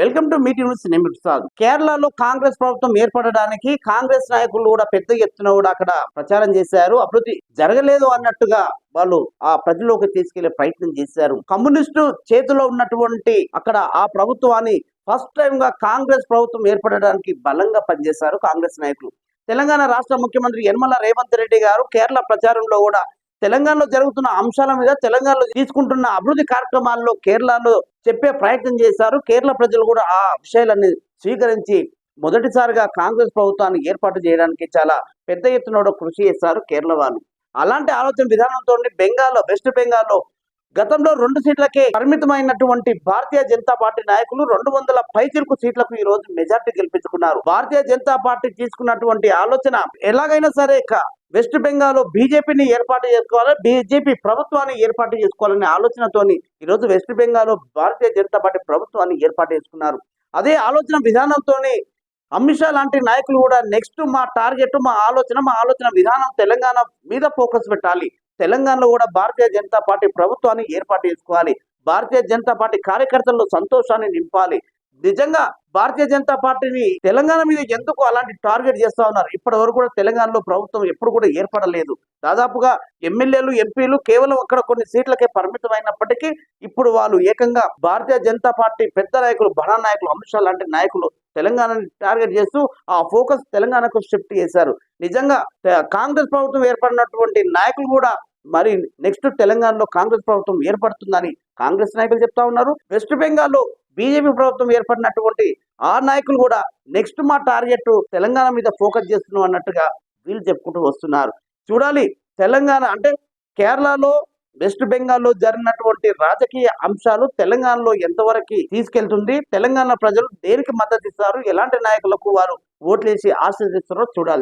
Welcome to మీటి news. నేను ప్రసాద్. కేరళలో కాంగ్రెస్ ప్రభుత్వం ఏర్పడడానికి కాంగ్రెస్ నాయకులు కూడా పెద్ద ఎత్తున కూడా అక్కడ ప్రచారం చేశారు. అభివృద్ధి జరగలేదు అన్నట్టుగా వాళ్ళు ఆ ప్రజల్లోకి తీసుకెళ్లే ప్రయత్నం చేశారు. కమ్యూనిస్టు చేతిలో ఉన్నటువంటి అక్కడ ఆ ప్రభుత్వాన్ని ఫస్ట్ టైం గా కాంగ్రెస్ ప్రభుత్వం ఏర్పడడానికి బలంగా పనిచేశారు కాంగ్రెస్ నాయకులు. తెలంగాణ రాష్ట్ర ముఖ్యమంత్రి యనమల రేవంత్ రెడ్డి గారు కేరళ ప్రచారంలో కూడా తెలంగాణలో జరుగుతున్న అంశాల మీద, తెలంగాణలో తీసుకుంటున్న అభివృద్ధి కార్యక్రమాల్లో కేరళలో చెప్పే ప్రయత్నం చేశారు. కేరళ ప్రజలు కూడా ఆ విషయాలన్నీ స్వీకరించి మొదటిసారిగా కాంగ్రెస్ ప్రభుత్వాన్ని ఏర్పాటు చేయడానికి చాలా పెద్ద ఎత్తున కృషి చేశారు కేరళ వాళ్ళు. అలాంటి ఆలోచన విధానంతో వెస్ట్ బెంగాల్లో గతంలో 2 సీట్లకే పరిమితమైనటువంటి భారతీయ జనతా పార్టీ నాయకులు 200 పైచిలకు సీట్లకు ఈ రోజు మెజార్టీ గెలిపించుకున్నారు. భారతీయ జనతా పార్టీ తీసుకున్నటువంటి ఆలోచన ఎలాగైనా సరే వెస్ట్ బెంగాల్లో బీజేపీని ఏర్పాటు చేసుకోవాలి, బీజేపీ ప్రభుత్వాన్ని ఏర్పాటు చేసుకోవాలనే ఆలోచనతోని ఈరోజు వెస్ట్ బెంగాల్లో భారతీయ జనతా పార్టీ ప్రభుత్వాన్ని ఏర్పాటు చేసుకున్నారు. అదే ఆలోచన విధానంతో అమిత్ షా లాంటి నాయకులు కూడా నెక్స్ట్ మా టార్గెట్, మా ఆలోచన విధానం తెలంగాణ మీద ఫోకస్ పెట్టాలి. తెలంగాణలో కూడా భారతీయ జనతా పార్టీ ప్రభుత్వాన్ని ఏర్పాటు చేసుకోవాలి. భారతీయ జనతా పార్టీ కార్యకర్తల్లో సంతోషాన్ని నింపాలి. నిజంగా భారతీయ జనతా పార్టీని తెలంగాణ మీద ఎందుకు అలాంటి టార్గెట్ చేస్తా ఉన్నారు? ఇప్పటి వరకు కూడా తెలంగాణలో ప్రభుత్వం ఎప్పుడు కూడా ఏర్పడలేదు. దాదాపుగా ఎమ్మెల్యేలు, ఎంపీలు కేవలం అక్కడ కొన్ని సీట్లకే పరిమితమైనప్పటికీ ఇప్పుడు వాళ్ళు ఏకంగా భారతీయ జనతా పార్టీ పెద్ద నాయకులు, బడా నాయకులు, అమిత్ షా లాంటి నాయకులు తెలంగాణని టార్గెట్ చేస్తూ ఆ ఫోకస్ తెలంగాణకు షిఫ్ట్ చేశారు. నిజంగా కాంగ్రెస్ ప్రభుత్వం ఏర్పడినటువంటి నాయకులు కూడా మరి నెక్స్ట్ తెలంగాణలో కాంగ్రెస్ ప్రభుత్వం ఏర్పడుతుందని కాంగ్రెస్ నాయకులు చెప్తా ఉన్నారు. వెస్ట్ బెంగాల్లో బీజేపీ ప్రభుత్వం ఏర్పడినటువంటి ఆ నాయకులు కూడా నెక్స్ట్ మా టార్గెట్ తెలంగాణ మీద ఫోకస్ చేస్తున్నాం అన్నట్టుగా వీళ్ళు చెప్పుకుంటూ వస్తున్నారు. చూడాలి తెలంగాణ అంటే కేరళలో, వెస్ట్ బెంగాల్లో జరిగినటువంటి రాజకీయ అంశాలు తెలంగాణలో ఎంతవరకు తీసుకెళ్తుంది, తెలంగాణ ప్రజలు దేనికి మద్దతు ఇస్తారు, ఎలాంటి నాయకులకు వారు ఓట్లేసి ఆశీర్వదిస్తారో చూడాలి.